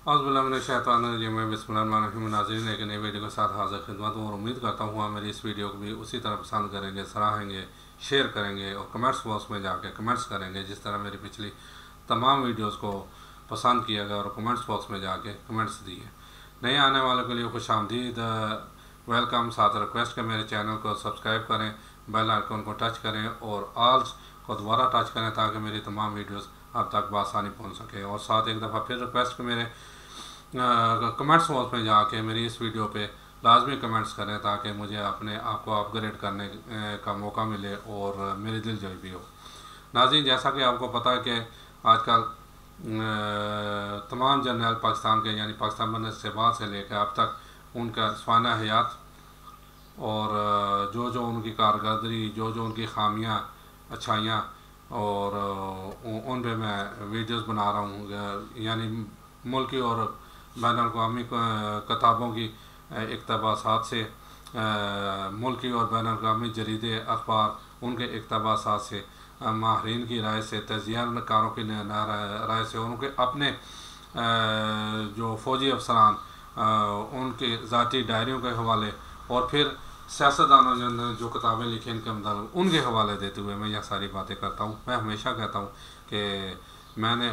औज़ुबिल्लाहिमिनश्शैतानिर्रजीम बिस्मिल्लाहिर्रहमानिर्रहीम। नाज़रीन, एक नई वीडियो के साथ हाज़िर खिदमत हूँ और उम्मीद करता हूँ आप मेरी इस वीडियो को भी उसी तरह पसंद करेंगे, सराहेंगे, शेयर करेंगे और कमेंट्स बॉक्स में जाके कमेंट्स करेंगे जिस तरह मेरी पिछली तमाम वीडियोज़ को पसंद किया गया और कमेंट्स बॉक्स में जाके कमेंट्स दिए। नए आने वालों के लिए खुशामदीद वेलकम। साथ रिक्वेस्ट है मेरे चैनल को सब्सक्राइब करें, बेल आइकन को टच करें और ऑल को दोबारा टच करें ताकि मेरी तमाम वीडियोस आप तक बआसानी पहुंच सके। और साथ एक दफ़ा फिर रिक्वेस्ट कि मेरे कमेंट्स बॉक्स में जाके मेरी इस वीडियो पे लाजमी कमेंट्स करें ताकि मुझे अपने आप को अपग्रेड करने का मौका मिले और मेरी दिलजोई भी हो। नाज़रीन, जैसा कि आपको पता है कि आजकल तमाम जर्नल पाकिस्तान के यानी पाकिस्तान बनने से बाद से लेकर अब तक उनका स्वाना हयात और जो जो उनकी कारकर्दगी, जो जो उनकी खामियां अच्छाइयाँ और उन पे मैं वीडियोस बना रहा हूँ। यानी मुल्की और बैन अवी किताबों की इक़्तिबासात से मुल्की और बैन अवी जरीदे अखबार उनके इक़्तिबासात से माहरीन की राय से, तजियाकारों की राय से, उनके अपने जो फ़ौजी अफसरान उनके ज़ाती डायरियों के हवाले और फिर सियासतदानों ने जो किताबें लिखी इनके मतलब उनके हवाले देते हुए मैं यह सारी बातें करता हूँ। मैं हमेशा कहता हूँ कि मैंने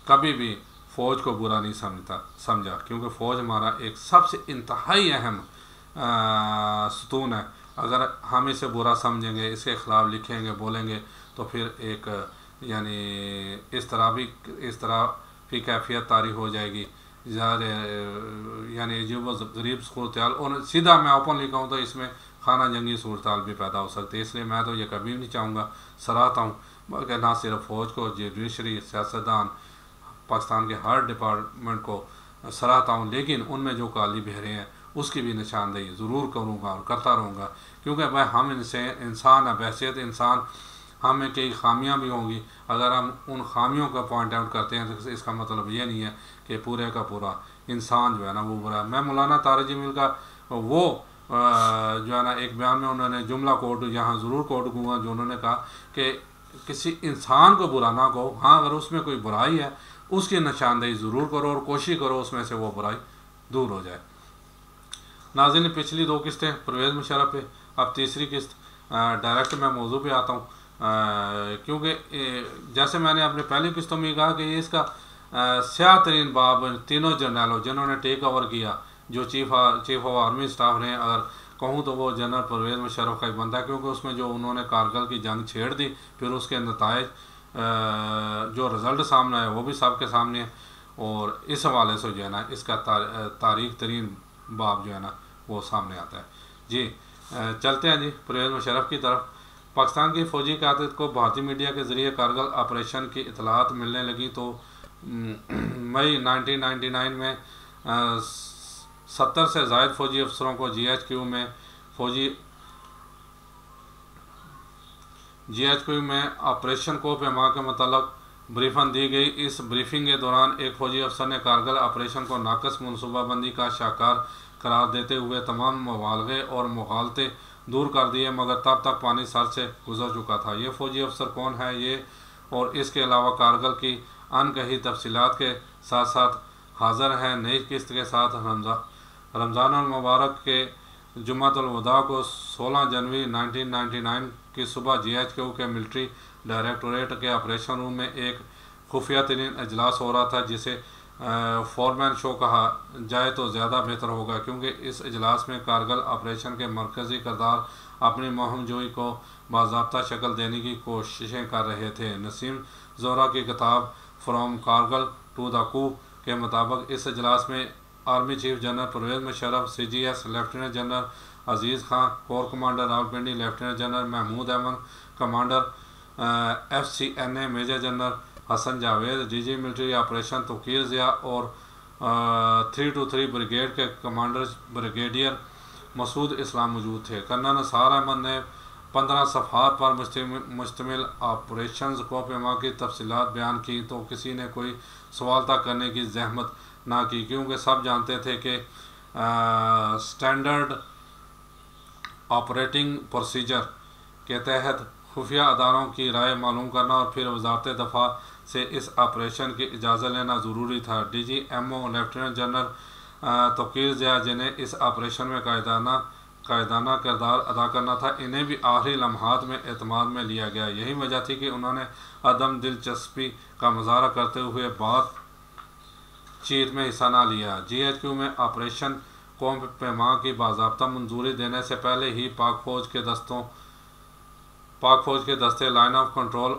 कभी भी फ़ौज को बुरा नहीं समझा क्योंकि फ़ौज हमारा एक सबसे इंतहाई अहम सतून है। अगर हम इसे बुरा समझेंगे, इसके ख़िलाफ़ लिखेंगे, बोलेंगे तो फिर एक यानी इस तरह की कैफियत तारी हो जाएगी यानी अजीब गरीब सूरत हाल। और सीधा मैं ओपनली कहूँ तो इसमें खाना जंगी सूरत हाल भी पैदा हो सकती है। इसलिए मैं तो ये कभी नहीं चाहूँगा, सराहता हूँ, बल्कि ना सिर्फ फ़ौज को, जुडिशरी, सियासतदान, पाकिस्तान के हर डिपार्टमेंट को सराहता हूँ, लेकिन उनमें जो काली बहरें हैं उसकी भी निशानदेही ज़रूर करूँगा और करता रहूँगा क्योंकि भाई हम इनसे इंसान है, बहैसियत इंसान हमें कई खामियां भी होंगी। अगर हम उन खामियों का पॉइंट आउट करते हैं तो इसका मतलब ये नहीं है कि पूरे का पूरा इंसान जो है ना वो बुरा है। मैं मौलाना तारिक जमील का वो जो है ना एक बयान में उन्होंने जुमला कोट यहाँ ज़रूर कोट करूँगा जो उन्होंने कहा कि किसी इंसान को बुरा ना कहो, हाँ अगर उसमें कोई बुराई है उसकी निशानदेही ज़रूर करो और कोशिश करो उसमें से वो बुराई दूर हो जाए। नाज़रीन, पिछली दो किस्तें परवेज़ मुशर्रफ पे, अब तीसरी किस्त डायरेक्ट मैं मौजू पे आता हूँ क्योंकि जैसे मैंने अपने पहली किस्तों में कहा कि ये इसका स्याह तरीन बाब तीनों जर्नलों जिन्होंने टेक ओवर किया, जो चीफ ऑफ आर्मी स्टाफ रहे, अगर कहूँ तो वो जनरल परवेज़ मुशर्रफ का ही बनता है क्योंकि उसमें जो उन्होंने कारगिल की जंग छेड़ दी फिर उसके नताइज जो रिज़ल्ट सामने आया वो भी सबके सामने है। और इस हवाले से जो है ना इसका तारीख तरीन बाब जो है ना वो सामने आता है। जी चलते हैं जी परवेज़ मुशर्रफ की तरफ। पाकिस्तान की फ़ौजी क़यादत को भारतीय मीडिया के ज़रिए कारगिल ऑपरेशन की इतलात मिलने लगी तो मई 1999 में 70 से ज़ायद फ़ौजी अफसरों को GHQ में ऑपरेशन को पैमा के मतलब ब्रीफिंग दी गई। इस ब्रीफिंग के दौरान एक फ़ौजी अफसर ने कारगिल ऑपरेशन को नाकस मनसूबाबंदी का शाकार करार देते हुए तमाम मुबालगे और मुखालते दूर कर दिए, मगर तब तक पानी सर से गुजर चुका था। ये फ़ौजी अफसर कौन है ये और इसके अलावा कारगिल की अनकही तफसीलात के साथ साथ हाज़िर हैं नई किस्त के साथ। रमज़ान मुबारक के जुम्मतुल वदा को 16 जनवरी 1999 की सुबह GHQ के मिलिट्री डायरेक्टोरेट के ऑपरेशन रूम में एक खुफिया तरीन अजलास हो रहा था जिसे फॉरमैन शो कहा जाए तो ज़्यादा बेहतर होगा क्योंकि इस इजलास में कारगिल ऑपरेशन के मरकज़ी किरदार अपनी मुहिम जोई को बाज़ाब्ता शक्ल देने की कोशिशें कर रहे थे। नसीम ज़ोहरा की किताब from Kargil to the coup के मुताबिक इस इजलास में army chief general Parvez Musharraf, CGS lieutenant general Aziz Khan, corps commander Rawalpindi lieutenant general Mahmood Ahmed, commander FCNA major general Hasan Javed, DG military operation Tauqir Zia और 323 ब्रिगेड के कमांडर ब्रिगेडियर मसूद इस्लाम मौजूद थे। कर्नल नसार अहमद ने 15 सफ़हात पर मुश्तमिल ऑपरेशन को पैमा की तफसीलात बयान की तो किसी ने कोई सवाल तक करने की जहमत ना की क्योंकि सब जानते थे कि स्टैंडर्ड ऑपरेटिंग प्रोसीजर के तहत खुफिया अदारों की राय मालूम करना और फिर वजारत दफा से इस ऑपरेशन की इजाज़त लेना ज़रूरी था। DGMO lieutenant general Tauqir Zia, जिन्हें इस ऑपरेशन में कायदाना किरदार अदा करना था, इन्हें भी आखिरी लम्हात में एतमाद में लिया गया। यही वजह थी कि उन्होंने अदम दिलचस्पी का मुजाहरा करते हुए बातचीत में हिस्सा न लिया। GHQ में ऑपरेशन कौम पैमा की बाज़ाब्ता मंजूरी देने से पहले ही पाक फौज के दस्ते लाइन ऑफ कंट्रोल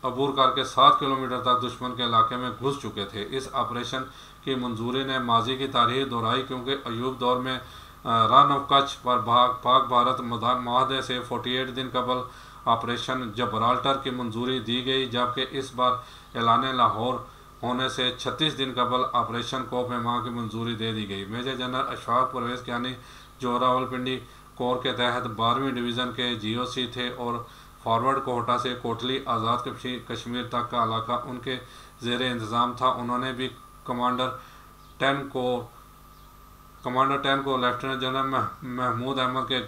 अबूर करके 7 किलोमीटर तक दुश्मन के इलाके में घुस चुके थे। इस ऑपरेशन की मंजूरी ने माजी की तारीख दोहराई, क्योंकि अयूब दौर में रन ऑफ कच्छ पर पाक भारत माहदे से 48 दिन कबल ऑपरेशन जबराल्टर की मंजूरी दी गई, जबकि इस बार ऐलान लाहौर होने से 36 दिन कबल ऑपरेशन कोपमा की मंजूरी दे दी गई। मेजर जनरल अशफाक परवेज़ कियानी, जो रावलपिंडी कोर के तहत 12वीं डिवीज़न के GOC थे और फॉरवर्ड कोहटा से कोटली आज़ाद कश्मीर तक का इलाका उनके ज़ेर इंतज़ाम था, उन्होंने भी कमांडर 10 को लेफ्टिनेंट जनरल महमूद अहमद के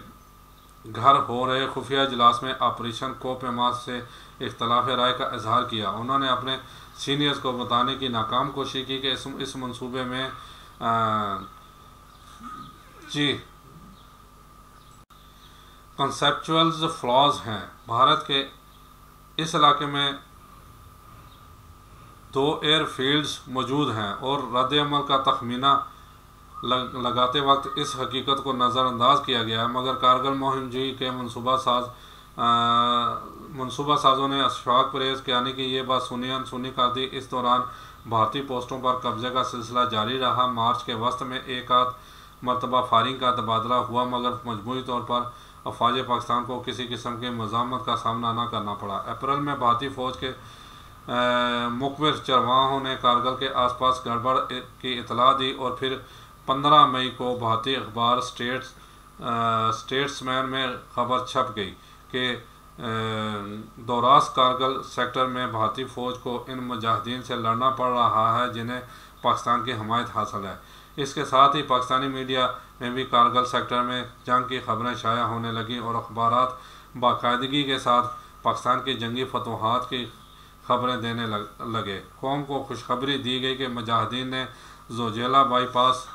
घर हो रहे खुफिया इजलास में ऑपरेशन कोपमा से इख्तलाफ राय का इजहार किया। उन्होंने अपने सीनियर्स को बताने की नाकाम कोशिश की कि इस मंसूबे में कंसेप्चुअल्स फ्लॉज हैं। भारत के इस इलाके में 2 एयरफील्ड्स मौजूद हैं और रद्द-ए-अमल का तखमीना लगाते वक्त इस हकीकत को नज़रअंदाज किया गया है, मगर कारगिल मुहिम जी के मनसूबा साजों ने अशफाक परवेज़ कियानी की ये बात सुनी कर दी। इस दौरान भारतीय पोस्टों पर कब्जे का सिलसिला जारी रहा। मार्च के वस्त में एक आध मरतबा फायरिंग का तबादला हुआ, मगर मजमूई तौर पर अफवाज पाकिस्तान को किसी किस्म के मज़ामत का सामना न करना पड़ा। अप्रैल में भारतीय फ़ौज के मुखबिर चरवाहों ने कारगिल के आसपास गड़बड़ की इतला दी और फिर 15 मई को भारतीय अखबार स्टेट्समैन में खबर छप गई कि दौरास कारगिल सेक्टर में भारतीय फ़ौज को इन मुजाहिदीन से लड़ना पड़ रहा है जिन्हें पाकिस्तान की हमायत हासिल है। इसके साथ ही पाकिस्तानी मीडिया में भी कारगिल सेक्टर में जंग की खबरें शाया होने लगीं और अखबारात बाकायदगी के साथ पाकिस्तान की जंगी फतवाहात की खबरें देने लगे। कौम को खुशखबरी दी गई कि मुजाहिदीन ने जोजिला बाईपास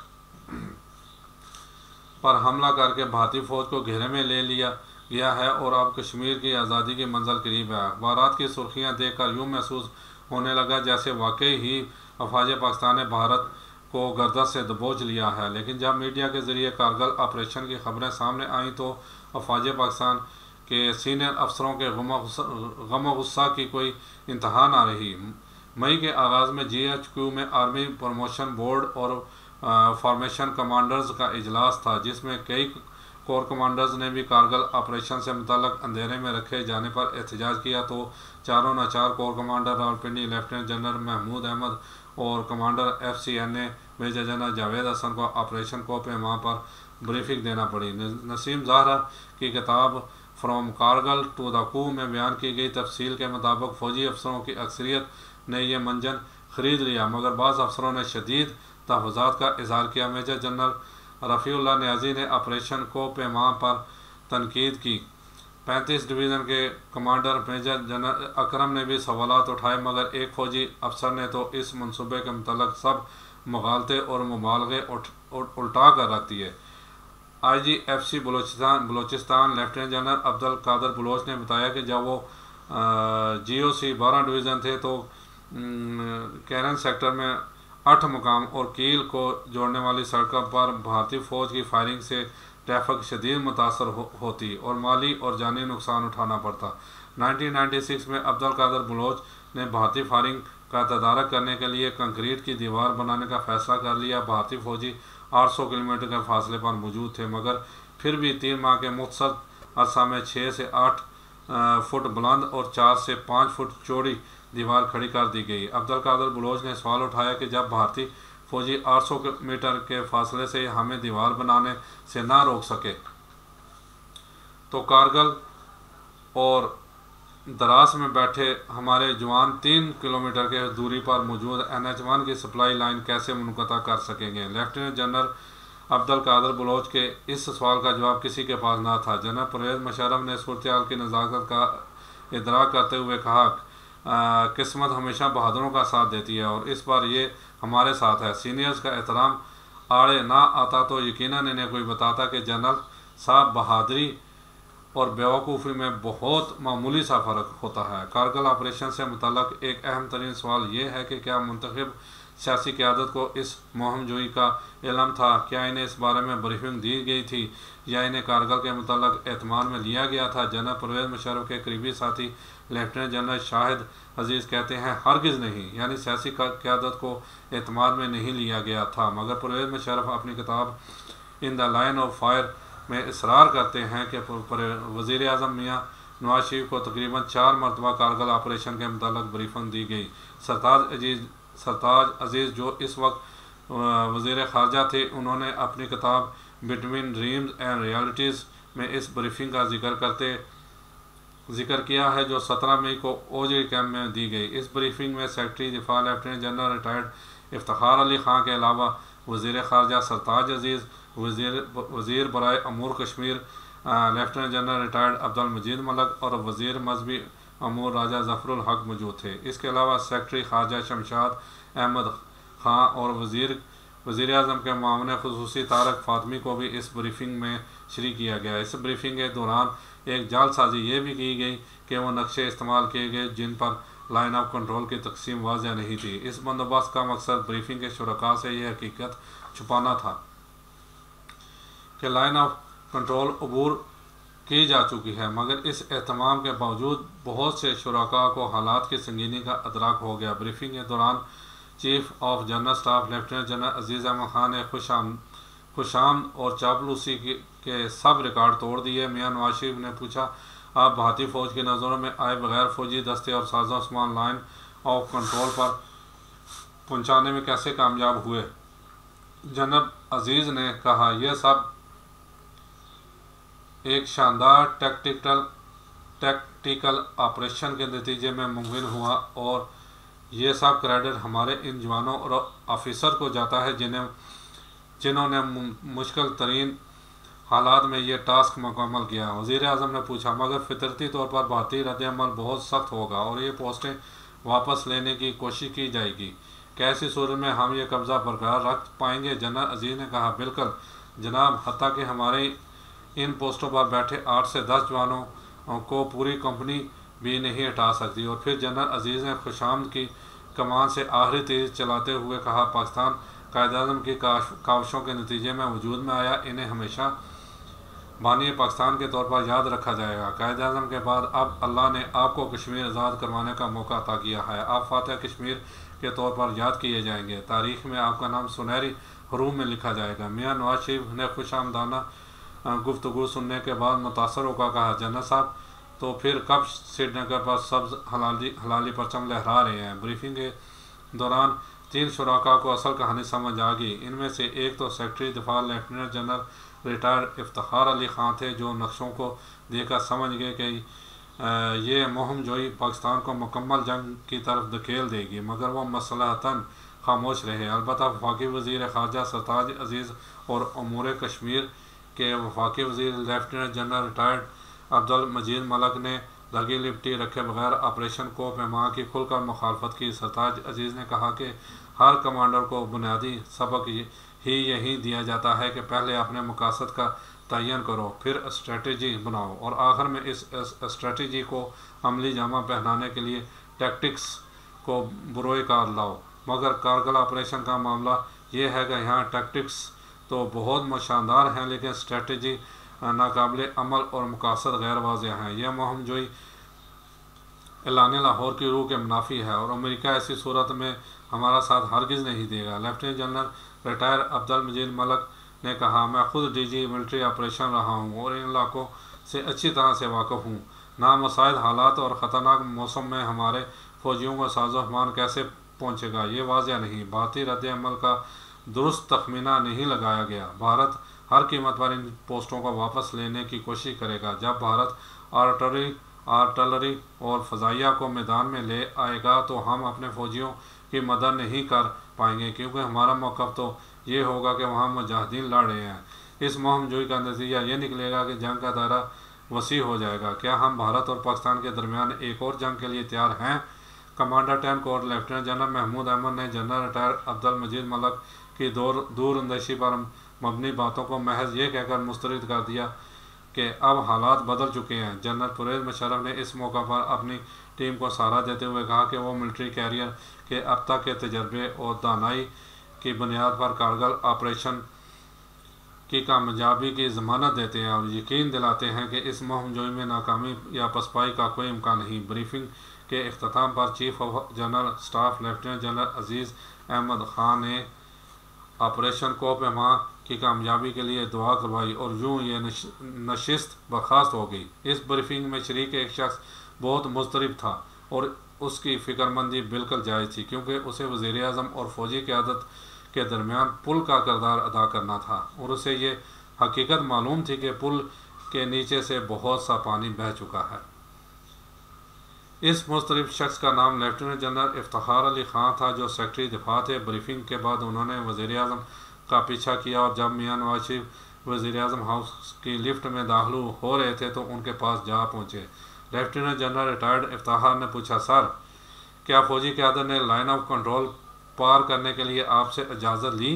पर हमला करके भारतीय फ़ौज को घेरे में ले लिया गया है और अब कश्मीर की आज़ादी की मंजिल करीब है। अखबारात की सुर्खियाँ देखकर यूँ महसूस होने लगा जैसे वाकई ही अफवाज पाकिस्तान ने भारत को गर्दश से दबोच लिया है। लेकिन जब मीडिया के ज़रिए कारगिल ऑपरेशन की खबरें सामने आईं तो अफवाज पाकिस्तान के सीनियर अफसरों के गम गुस्सा की कोई इंतहा ना रही। मई के आगाज़ में GHQ में आर्मी प्रमोशन बोर्ड और फॉर्मेशन कमांडर्स का इजलास था, जिसमें कई कोर कमांडर्स ने भी कारगिल ऑपरेशन से मुतल्लक अंधेरे में रखे जाने पर एहतजाज किया, तो चारों नाचार corps commander Rawalpindi lieutenant general Mahmood Ahmed और commander FCNA major general Javed Hasan को ऑपरेशन कोपमा पर ब्रीफिंग देना पड़ी। नसीम ज़ाहरा की किताब फ्रॉम कारगिल टू द कू में बयान की गई तफसील के मुताबिक फ़ौजी अफसरों की अक्सरियत ने यह मंजन ख़रीद लिया, मगर बाज़ अफसरों ने शदीद तहफ़्फ़ुज़ात का इज़हार किया। मेजर जनरल रफ़ीउल्लाह नियाज़ी ने ऑपरेशन कोपमा पर तनकीद की। 35 डिवीज़न के कमांडर मेजर जनरल अकरम ने भी सवालात उठाए, मगर एक फ़ौजी अफसर ने तो इस मनसूबे के मुतल्लिक़ सब मुगालते और मुबालगे उल्टा कर रख दिए। IGFC Balochistan lieutenant general Abdul Qadir Baloch ने बताया कि जब वो GOC 12 डिवीज़न थे तो कैरन सेक्टर में 8 मुकाम और कील को जोड़ने वाली सड़कों पर भारतीय फ़ौज की फायरिंग से ट्रैफिक शदीद मुतासर होती और माली और जानी नुकसान उठाना पड़ता। 1996 में अब्दुल कादर बलोच ने भारतीय फायरिंग का तदारक करने के लिए कंक्रीट की दीवार बनाने का फैसला कर लिया। भारतीय फ़ौजी 800 किलोमीटर के फासले पर मौजूद थे, मगर फिर भी 3 माह के मुख्तर अरसा में 6 से 8 फुट बुलंद और 4 से 5 फुट चौड़ी दीवार खड़ी कर दी गई। अब्दुल कादर बलोच ने सवाल उठाया कि जब भारतीय फ़ौजी 800 मीटर के फासले से हमें दीवार बनाने से ना रोक सके, तो कारगिल और दरास में बैठे हमारे जवान 3 किलोमीटर के दूरी पर मौजूद NH1 की सप्लाई लाइन कैसे मुनक़ता कर सकेंगे। लेफ्टिनेंट जनरल अब्दुल कादर बलोच के इस सवाल का जवाब किसी के पास ना था। जनरल परवेज़ मुशर्रफ ने सूरत हाल की नज़ाकत का इदराक करते हुए कहा किस्मत हमेशा बहादुरों का साथ देती है और इस बार ये हमारे साथ है। सीनियर्स का एहतराम आड़े ना आता तो यकीनन इन्हें कोई बताता कि जनरल साहब बहादुरी और बेवकूफ़ी में बहुत मामूली सा फ़र्क होता है। कारगिल ऑपरेशन से मुतल्लक एक अहम तरीन सवाल ये है कि क्या मुंतखब सियासी क़यादत को इस मुहिम जोई का इल्म था? क्या इन्हें इस बारे में ब्रीफिंग दी गई थी या इन्हें कारगिल के मुतल्लक एतमाद में लिया गया था? जनरल परवेज़ मुशर्रफ के करीबी साथी लेफ्टिनेंट जनरल शाहिद अजीज़ कहते हैं हरगिज़ नहीं, यानी सियासी क़यादत को एतमाद में नहीं लिया गया था। मगर परवेज़ मुशर्रफ अपनी किताब in the line of fire में इसरार करते हैं कि वज़ीर आज़म मियाँ नवाज शरीफ को तकरीबन 4 मरतबा कारगिल ऑपरेशन के मुतल्लक ब्रीफिंग दी गई। सरताज अजीज़ जो इस वक्त वज़ीर ख़ारजा थे, उन्होंने अपनी किताब बिटवीन ड्रीम्स एंड रियलिटीज़ में इस ब्रीफिंग का जिक्र किया है जो 17 मई को ओजरी कैंप में दी गई। इस ब्रीफिंग में सेक्रेटरी दिफा lieutenant general retired Iftikhar Ali Khan के अलावा वज़ीर ख़ारजा सरताज अजीज़, वज़ीर बराए अमूर Kashmir lieutenant general retired Abdul Majeed Malik और वज़ीर मजहबी अमूर राजा ज़फ़रुल हक मौजूद थे। इसके अलावा सेक्रेटरी ख़ारजा शमशाद अहमद ख़ान और वज़ीर आज़म के मामले ख़ुसूसी तारक फ़ातमी को भी इस ब्रीफिंग में शरीक किया गया। इस ब्रीफिंग के दौरान एक जालसाजी ये भी की गई कि वो नक्शे इस्तेमाल किए गए जिन पर लाइन ऑफ कंट्रोल की तकसीम वाज़ेह नहीं थी। इस बंदोबस्त का मकसद ब्रीफिंग के शुरका से यह हकीकत छुपाना था कि लाइन ऑफ कंट्रोल अबूर की जा चुकी है, मगर इस एहतमाम के बावजूद बहुत से शुरका को हालात की संगीनी का अदराक हो गया। ब्रीफिंग के दौरान chief of general staff lieutenant general Aziz Ahmed Khan ने खुशाम और चापलूसी के सब रिकॉर्ड तोड़ दिए। मियाँ नवाज शरीफ ने पूछा, आप भारतीय फ़ौज की नज़रों में आए बगैर फ़ौजी दस्ते और साजो सामान लाइन ऑफ कंट्रोल पर पहुँचाने में कैसे कामयाब हुए? जनरल अजीज़ ने कहा, यह सब एक शानदार टैक्टिकल ऑपरेशन के नतीजे में मुमकिन हुआ और ये सब क्रेडिट हमारे इन जवानों और ऑफिसर को जाता है जिन्होंने मुश्किल तरीन हालात में ये टास्क मुकम्मल किया। वज़ीर आज़म ने पूछा, मगर फितरती तौर पर भारतीय रद्द-ए-अमल बहुत सख्त होगा और ये पोस्टें वापस लेने की कोशिश की जाएगी। कैसी सूरत में हम ये कब्ज़ा बरकरार रख पाएंगे? जनरल अजीज़ ने कहा, बिल्कुल जनाब, हत्ता कि हमारे इन पोस्टों पर बैठे 8 से 10 जवानों को पूरी कंपनी भी नहीं हटा सकती। और फिर जनरल अजीज़ ने खुशामद की कमान से आखिरी तीर चलाते हुए कहा, पाकिस्तान कायद-ए-आज़म की काविशों के नतीजे में वजूद में आया, इन्हें हमेशा बानी पाकिस्तान के तौर पर याद रखा जाएगा। कायद-ए-आज़म के बाद अब अल्लाह ने आपको कश्मीर आज़ाद करवाने का मौका अता किया है। आप फातह कश्मीर के तौर पर याद किए जाएंगे। तारीख़ में आपका नाम सुनहरी हरूफ में लिखा जाएगा। मियाँ नवाज शरीफ ने खुशामदाना गुफ्तगू सुनने के बाद मुतासर होकर कहा, जनरल साहब, तो फिर कब श्रीनगर पर सब्ज़ हलाली परचम लहरा रहे हैं? ब्रीफिंग के दौरान 3 शुराका को असल कहानी समझ आ गई। इनमें से एक तो सेक्रेटरी दिफा lieutenant general retired Iftikhar Ali Khan थे, जो नक्शों को देखकर समझ गए कि ये मुहिम जोई पाकिस्तान को मुकम्मल जंग की तरफ धकेल देगी, मगर वह मसलहतन खामोश रहे। अलबत्ता वफाकी वज़ीर ख़ारजा सरताज अजीज़ और अमूर कश्मीर के वफाकी वज़ीर lieutenant general retired Abdul Majeed Malak ने लगी लिपटी रखे बगैर ऑपरेशन को पैमा की खुलकर मुखालफत की। सरताज अजीज़ ने कहा कि हर कमांडर को बुनियादी सबक ही यही दिया जाता है कि पहले अपने मकासद का तयन करो, फिर स्ट्रेटजी बनाओ और आखिर में इस स्ट्रेटजी को अमली जामा पहनाने के लिए टैक्टिक्स को बुरोए कार लाओ। मगर कारगिल ऑपरेशन का मामला ये है कि यहाँ टैक्टिक्स तो बहुत शानदार हैं, लेकिन स्ट्रेटजी नाकाबिल अमल और मकासद गैर वाज़ेह हैं। यह मुहिम जोई एलान लाहौर की रूह के मुनाफी है और अमेरिका ऐसी सूरत में हमारा साथ हरगिज़ नहीं देगा। Lieutenant general retire Abdul Majeed Malak ने कहा, मैं खुद डीजी मिलिट्री ऑपरेशन रहा हूँ और इन इलाकों से अच्छी तरह से वाकिफ़ हूँ। नामुसाइद हालात और ख़तरनाक मौसम में हमारे फ़ौजियों को साजो सामान कैसे पहुँचेगा, ये वाज़ेह नहीं। भारतीय रद्द-ए-अमल का दुरुस्त तखमीना नहीं लगाया गया। भारत हर कीमत पर इन पोस्टों को वापस लेने की कोशिश करेगा। जब भारत आर्टिलरी और फ़ज़ाइया को मैदान में ले आएगा तो हम अपने फ़ौजियों की मदद नहीं कर पाएंगे, क्योंकि हमारा मौक़िफ़ तो ये होगा कि वहाँ मुजाहिदीन लड़ रहे हैं। इस मुहिम जोई का नतीजा ये निकलेगा कि जंग का दायरा वसी हो जाएगा। क्या हम भारत और पाकिस्तान के दरमियान एक और जंग के लिए तैयार हैं? Commander 10 corps lieutenant general Mahmood Ahmed ने जनरल रिटायर अब्दुल मजीद मलिक की दूरअंदेशी पर मबनी बातों को महज ये कहकर मुस्तरद कर दिया कि अब हालात बदल चुके हैं। जनरल परवेज़ मुशर्रफ ने इस मौका पर अपनी टीम को सहारा देते हुए कहा कि वो मिलिट्री कैरियर के अब तक के तजर्बे और दानाई की बुनियाद पर कारगिल ऑपरेशन की कामयाबी की ज़मानत देते हैं और यकीन दिलाते हैं कि इस मुहिम में नाकामी या पसपाई का कोई इम्कान नहीं। ब्रीफिंग के अख्ताम पर chief of general staff lieutenant general Aziz Ahmed Khan ने ऑपरेशन कोपमा की कामयाबी के लिए दुआ करवाई और यूँ ये नशिस्त बर्खास्त हो गई। इस ब्रीफिंग में शरीक एक शख्स बहुत मुस्तरब था और उसकी फ़िक्रमंदी बिल्कुल जायज़ थी, क्योंकि उसे वज़ीर आज़म और फ़ौजी क़यादत के दरमियान पुल का किरदार अदा करना था और उसे ये हकीकत मालूम थी कि पुल के नीचे से बहुत सा पानी बह चुका है। इस मुस्तरब शख्स का नाम लेफ्टिनेंट जनरल इफ्तिखार अली ख़ान था, जो सेक्रेटरी दिफा थे। ब्रीफिंग के बाद उन्होंने वज़ीर आज़म का पीछा किया और जब मियां नवाज शरीफ वज़ीर आज़म हाउस की लिफ्ट में दाखिल हो रहे थे तो उनके पास जा पहुँचे। लेफ्टिनेंट जनरल रिटायर्ड इफ्तिखार ने पूछा, सर क्या फ़ौजी क़यादत ने लाइन ऑफ कंट्रोल पार करने के लिए आपसे इजाज़त ली?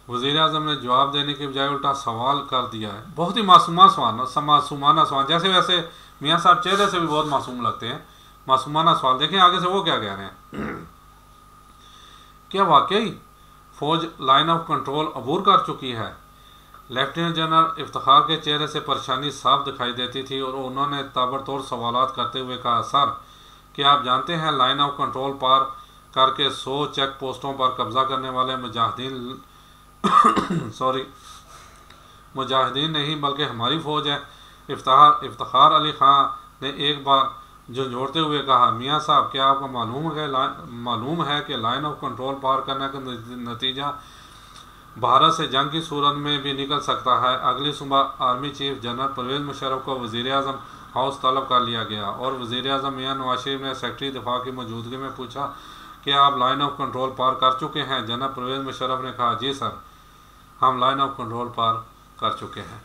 वज़ीर आज़म ने जवाब देने के बजाय उल्टा सवाल कर दिया है। बहुत ही मासूमाना सवाल, जैसे वैसे मियाँ साहब चेहरे से भी बहुत मासूम लगते हैं। मासूमाना सवाल, देखें आगे से वो क्या कह रहे हैं। क्या वाकई फ़ौज लाइन ऑफ कंट्रोल अबूर कर चुकी है? लेफ्टिनेंट जनरल इफ्तिखार के चेहरे से परेशानी साफ दिखाई देती थी और उन्होंने ताबड़तोड़ सवालात करते हुए कहा, सर क्या आप जानते हैं लाइन ऑफ कंट्रोल पार करके 100 चेक पोस्टों पर कब्जा करने वाले मुजाहिदीन नहीं बल्कि हमारी फ़ौज है। इफ्तिखार अली ख़ान ने एक बार झंझोड़ते हुए कहा, मियाँ साहब क्या आपको मालूम है कि लाइन ऑफ कंट्रोल पार करने का नतीजा भारत से जंग की सूरत में भी निकल सकता है। अगली सुबह army chief general Parvez Musharraf को वज़ीर आज़म हाउस तलब कर लिया गया और वज़ीर आज़म मियाँ नवाज शरीफ ने सेक्रेटरी दिफा की मौजूदगी में पूछा कि आप लाइन ऑफ कंट्रोल पार कर चुके हैं? जनरल परवेज़ मुशर्रफ ने कहा, जी सर, हम लाइन ऑफ कंट्रोल पार कर चुके हैं।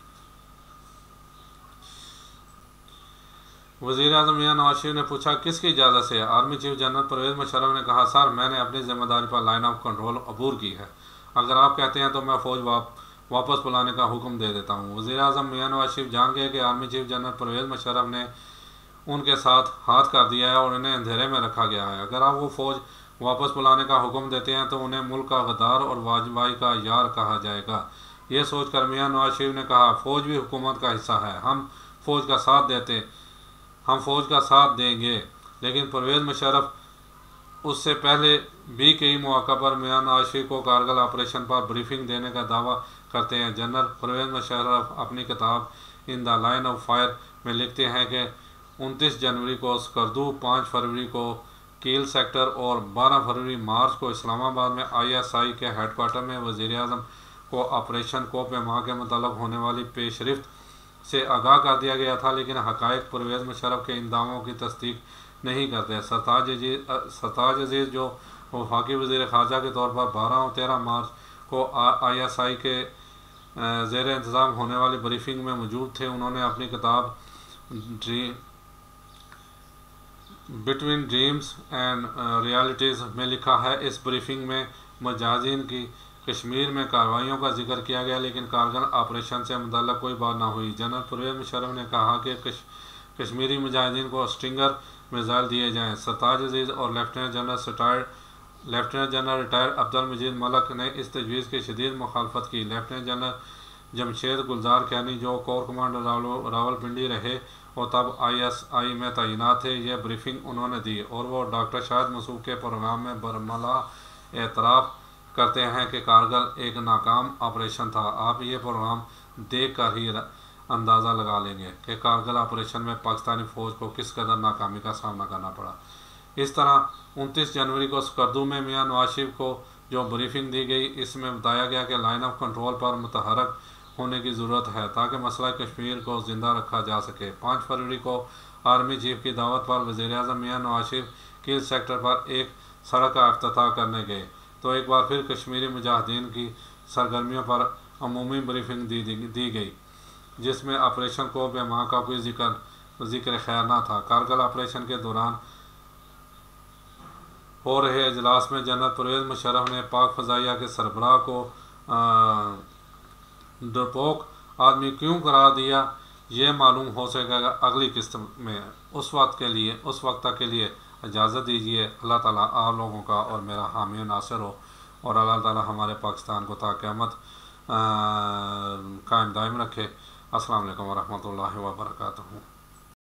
वज़ीर आज़म मियाँ नवाज शरीफ ने पूछा, किसकी इजाज़त से? Army chief general Parvez Musharraf ने कहा, सर मैंने अपनी जिम्मेदारी पर लाइन ऑफ कंट्रोल अबूर की है। अगर आप कहते हैं तो मैं फ़ौज वापस बुलाने का हुक्म दे देता हूँ। वज़ीर आज़म मियाँ नवाज शरीफ जान गए कि army chief general Parvez Musharraf ने उनके साथ हाथ कर दिया है और उन्हें अंधेरे में रखा गया है। अगर आप वो फ़ौज वापस बुलाने का हुक्म देते हैं तो उन्हें मुल्क का गद्दार और वाजबाई का यार कहा जाएगा। ये सोच कर मियाँ नवाज शरीफ ने कहा, फ़ौज भी हुकूमत का हिस्सा है, हम फ़ौज का साथ देंगे। लेकिन परवेज़ मुशर्रफ उससे पहले भी कई मौक़ा पर मियाँ नवाज शरीफ को कारगिल ऑपरेशन पर ब्रीफिंग देने का दावा करते हैं। जनरल परवेज़ मुशर्रफ अपनी किताब in the line of fire में लिखते हैं कि 29 जनवरी को स्कर्दू, 5 फरवरी को कील सेक्टर और 12 फरवरी मार्च को इस्लामाबाद में ISI के हेडक्वार्टर में वज़ीर आज़म को ऑपरेशन कोपमा के मतलब होने वाली पेशरफ्त से आगाह कर दिया गया था, लेकिन हक़ाइक़ परवेज़ मुशर्रफ के इन दावों की तस्दीक नहीं करते। सरताज अजीज़ जो वफाकी वज़ीर ख़ारजा के तौर पर 12 और 13 मार्च को ISI के ज़ेर इंतज़ाम होने वाली ब्रीफिंग में मौजूद थे, उन्होंने अपनी किताब बिटवीन ड्रीम्स एंड रियलिटीज़ में लिखा है, इस ब्रीफिंग में मुजाहिदीन की कश्मीर में कार्रवाइयों का जिक्र किया गया, लेकिन कारगिल ऑपरेशन से मुतल्लिक़ कोई बात ना हुई। जनरल परवेज़ मुशर्रफ ने कहा कि कश्मीरी मुजाहिदीन को स्टिंगर मिसाइल दिए जाएँ। सरताज अजीज़ और lieutenant general retire Abdul Majeed Malik ने इस तजवीज़ की शदीद मुखालफत की। लेफ्टिनेंट जनरल जमशेद गुलजार कैनी, जो कोर कमांडर रावलपिंडी रहे और तब ISI में तैनात थे, यह ब्रीफिंग उन्होंने दी और वो डॉक्टर शाहिद मसूद के प्रोग्राम में बरमला एतराफ़ करते हैं कि कारगिल एक नाकाम ऑपरेशन था। आप ये प्रोग्राम देख कर ही अंदाज़ा लगा लेंगे कि कारगिल ऑपरेशन में पाकिस्तानी फ़ौज को किस कदर नाकामी का सामना करना पड़ा। इस तरह 29 जनवरी को स्कर्दू में मियाँ नवाज शरीफ को जो ब्रीफिंग दी गई, इसमें बताया गया कि लाइन ऑफ कंट्रोल पर मुतहरक होने की ज़रूरत है ताकि मसला कश्मीर को ज़िंदा रखा जा सके। 5 फरवरी को आर्मी चीफ की दावत पर वज़ीर आज़म मियाँ नवाज शरीफ कील सेक्टर पर एक सड़क का इफ्तिताह करने गए तो एक बार फिर कश्मीरी मुजाहिदीन की सरगर्मियों पर अमूमी ब्रीफिंग दी गई, जिसमें ऑपरेशन कोपमा का कोई जिक्र खैर न था। कारगिल ऑपरेशन के दौरान हो रहे इजलास में जनरल परवेज़ मुशर्रफ ने पाक फ़ज़ाइया के सरबराह को डरपोक आदमी क्यों करार दिया, ये मालूम हो सकेगा अगली किस्त में। उस वक्त तक के लिए इजाज़त दीजिए। अल्लाह ताला आप लोगों का और मेरा हामी नासिर हो, और अल्लाह ताला हमारे पाकिस्तान को ता क़यामत कायम दायम रखे। अस्सलाम वालेकुम व रहमतुल्लाहि व बरकातुहू।